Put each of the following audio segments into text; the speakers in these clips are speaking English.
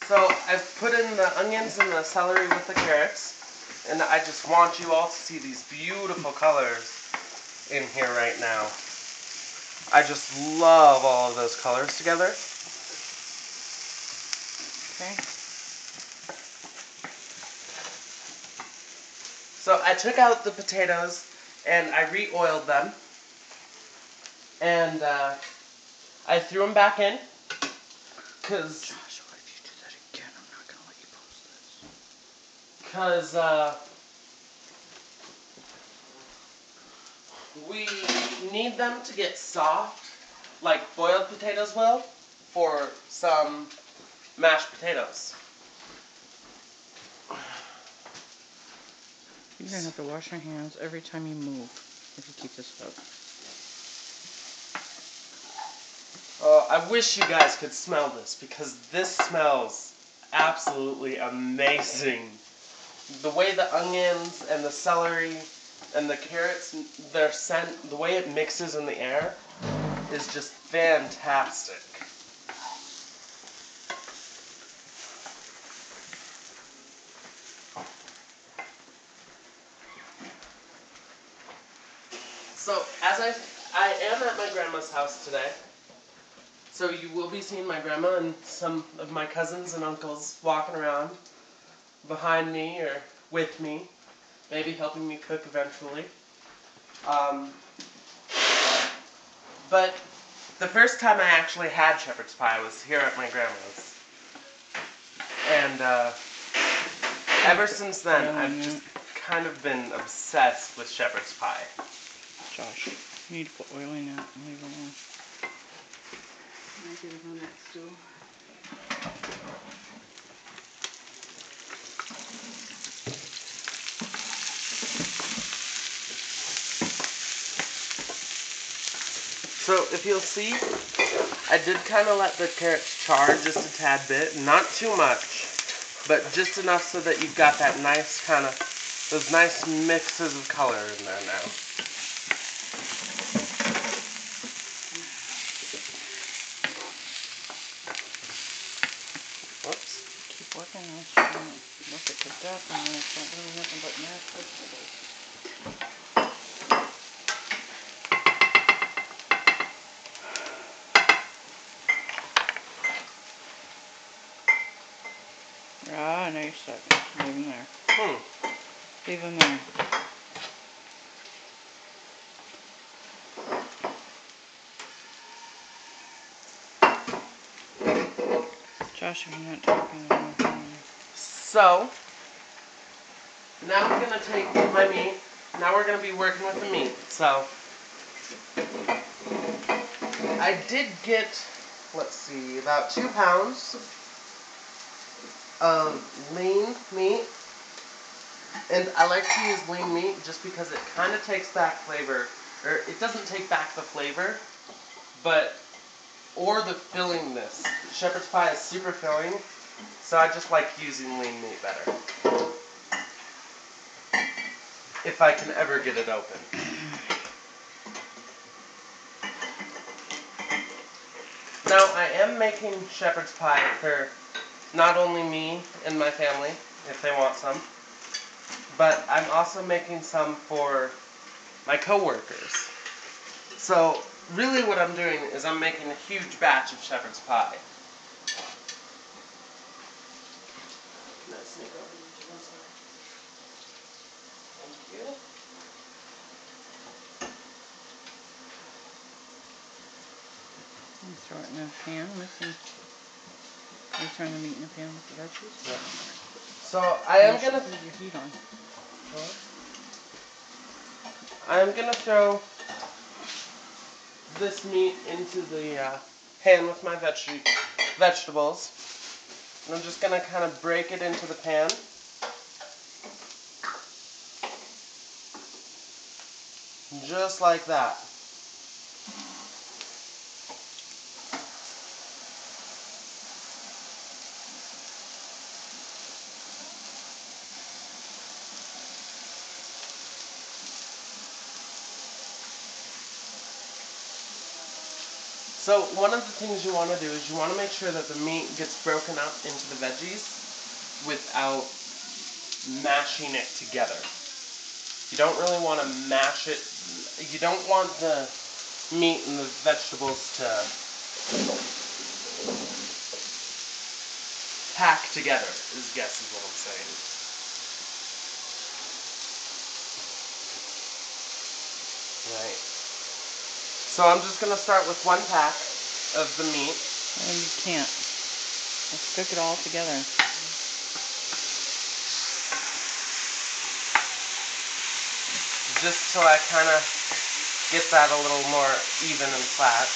So I've put in the onions and the celery with the carrots, and I just want you all to see these beautiful colors in here right now. I just love all of those colors together. Okay. So I took out the potatoes and I re-oiled them, and I threw them back in because Joshua, if you do that again, I'm not gonna let you post this. We need them to get soft, like boiled potatoes will, for some mashed potatoes. You're gonna have to wash your hands every time you move if you keep this up. Oh, I wish you guys could smell this, because this smells absolutely amazing. The way the onions and the celery and the carrots, their scent, the way it mixes in the air is just fantastic. So, as I am at my grandma's house today, so you will be seeing my grandma and some of my cousins and uncles walking around behind me or with me, maybe helping me cook eventually. But the first time I actually had shepherd's pie was here at my grandma's. And ever since then, I've just kind of been obsessed with shepherd's pie. Josh, you need to put oil in that and leave it alone. I get it on that stove. So if you'll see, I did kind of let the carrots char just a tad bit. Not too much, but just enough so that you've got that nice kind of, those nice mixes of color in there now. Whoops. Keep working on it. Look at the death and then it's not doing nothing but mashed vegetables. Ah, now you're stuck. Leave them there. Leave them there. Josh, you're not talking anymore. So, now I'm going to take my meat. Now we're going to be working with the meat. So, I did get, let's see, about 2 pounds of lean meat. And I like to use lean meat just because it kind of takes back flavor, or it doesn't take back the flavor, or the fillingness. Shepherd's pie is super filling, so I just like using lean meat better. If I can ever get it open. Now, I am making shepherd's pie for not only me and my family, if they want some, but I'm also making some for my coworkers. So, really what I'm doing is I'm making a huge batch of shepherd's pie. Thank you. And throw it in a pan with the... Are you throwing the meat in a pan with the veggies? Yeah. So, I am gonna... Leave your heat on. I'm gonna throw this meat into the pan with my vegetables. And I'm just gonna kind of break it into the pan. Just like that. So one of the things you want to do is you want to make sure that the meat gets broken up into the veggies without mashing it together. You don't really want to mash it. You don't want the meat and the vegetables to pack together, is what I'm saying. Right. So I'm just going to start with 1 pack of the meat. And you can't. Let's cook it all together. Just so I kind of get that a little more even and flat.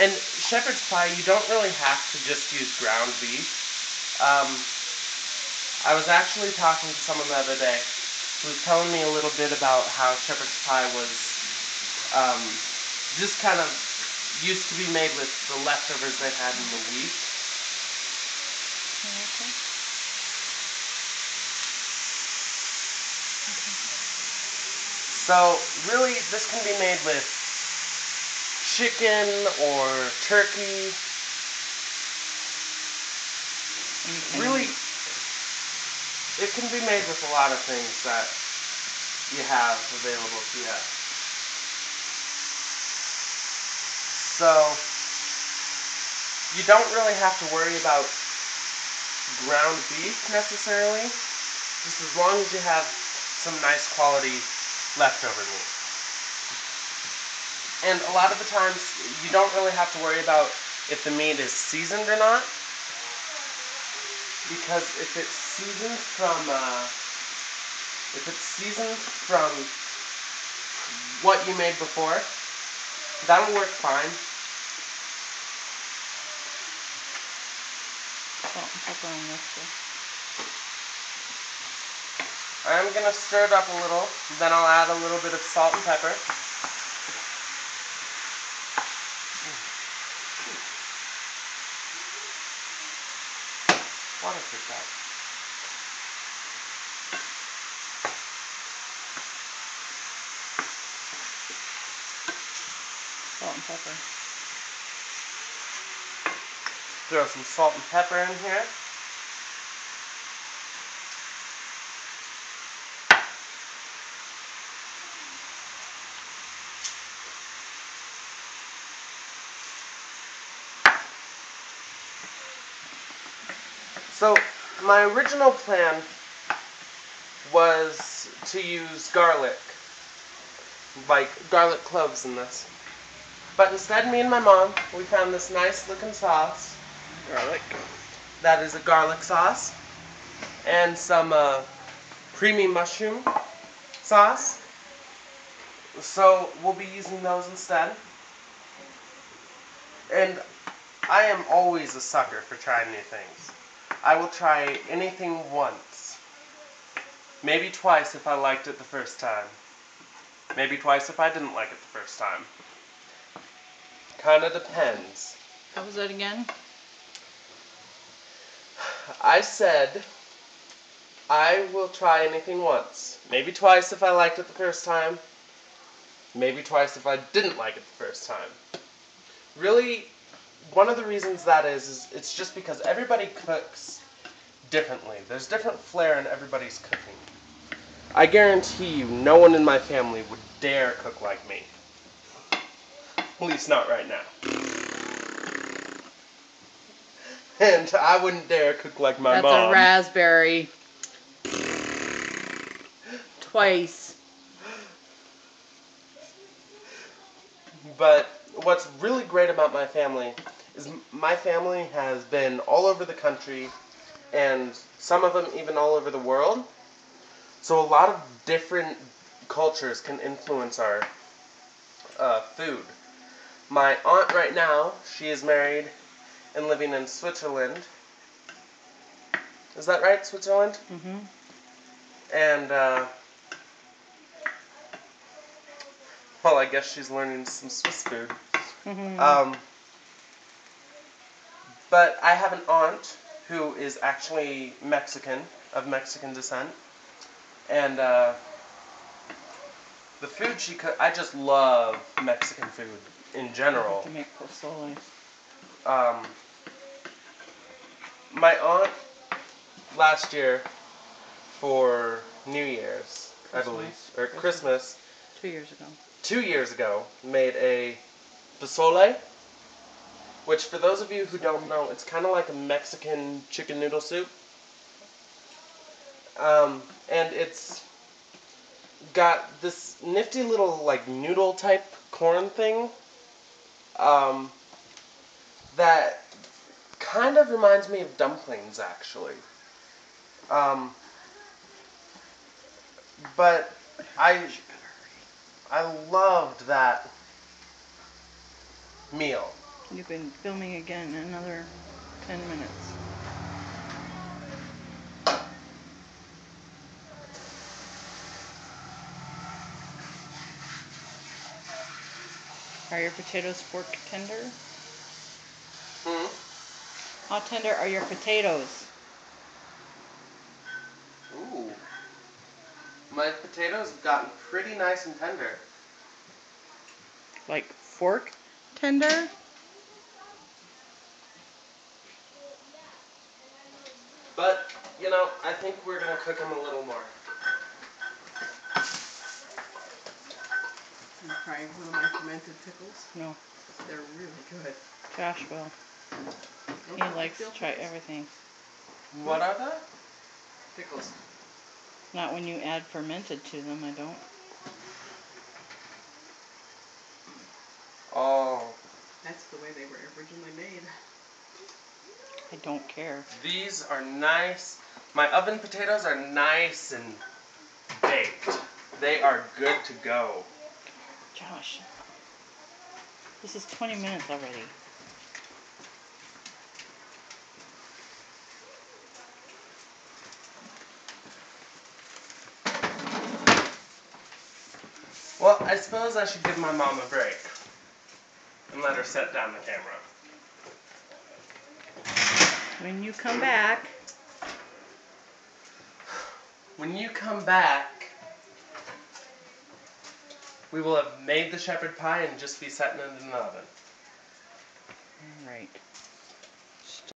And shepherd's pie, you don't really have to just use ground beef. I was actually talking to someone the other day who was telling me a little bit about how shepherd's pie was just kind of used to be made with the leftovers they had in the week. Okay. So really, this can be made with chicken or turkey. Really, it can be made with a lot of things that you have available to you. So you don't really have to worry about ground beef necessarily, just as long as you have some nice quality leftover meat. And a lot of the times, you don't really have to worry about if the meat is seasoned or not, because if it's seasoned from what you made before, that'll work fine. Salt and pepper on this too. I'm going to stir it up a little, then I'll add a little bit of salt and pepper. Water for that. Salt and pepper. Throw some salt and pepper in here. So, my original plan was to use garlic, like garlic cloves in this. But instead, me and my mom, we found this nice looking sauce. Garlic. That is a garlic sauce. And some creamy mushroom sauce. So, we'll be using those instead. And I am always a sucker for trying new things. I will try anything once. Maybe twice if I liked it the first time. Maybe twice if I didn't like it the first time. Kinda depends. How was that again? I said I will try anything once. Maybe twice if I liked it the first time. Maybe twice if I didn't like it the first time. Really, one of the reasons that is it's just because everybody cooks differently. There's different flair in everybody's cooking. I guarantee you, no one in my family would dare cook like me. At least not right now. And I wouldn't dare cook like my mom. That's a raspberry. Twice. But what's really great about my family is my family has been all over the country, and some of them even all over the world. So a lot of different cultures can influence our food. My aunt right now, she is married and living in Switzerland. Is that right, Switzerland? Mm-hmm. And, well, I guess she's learning some Swiss food. Mm-hmm. But I have an aunt who is actually Mexican, of Mexican descent. And the food she cooked, I just love Mexican food in general. To make pozole. My aunt last year for New Year's, I believe, or Christmas, 2 years ago. 2 years ago, made a pozole, which for those of you who don't know, it's kind of like a Mexican chicken noodle soup. And it's got this nifty little like noodle type corn thing that kind of reminds me of dumplings actually. But I loved that meal. You've been filming again in another 10 minutes. Are your potatoes fork tender? How tender are your potatoes? Ooh. My potatoes have gotten pretty nice and tender. Like fork tender? But, you know, I think we're going to cook them a little more. You try one of my fermented pickles? No. They're really good. Josh will. He likes to try everything. What are they? Pickles. Not when you add fermented to them, I don't. Oh. That's the way they were originally made. I don't care. These are nice. My oven potatoes are nice and baked. They are good to go. Josh, this is 20 minutes already. Well, I suppose I should give my mom a break and let her set down the camera. When you come back, When you come back, we will have made the shepherd pie and just be setting it in the oven. all right.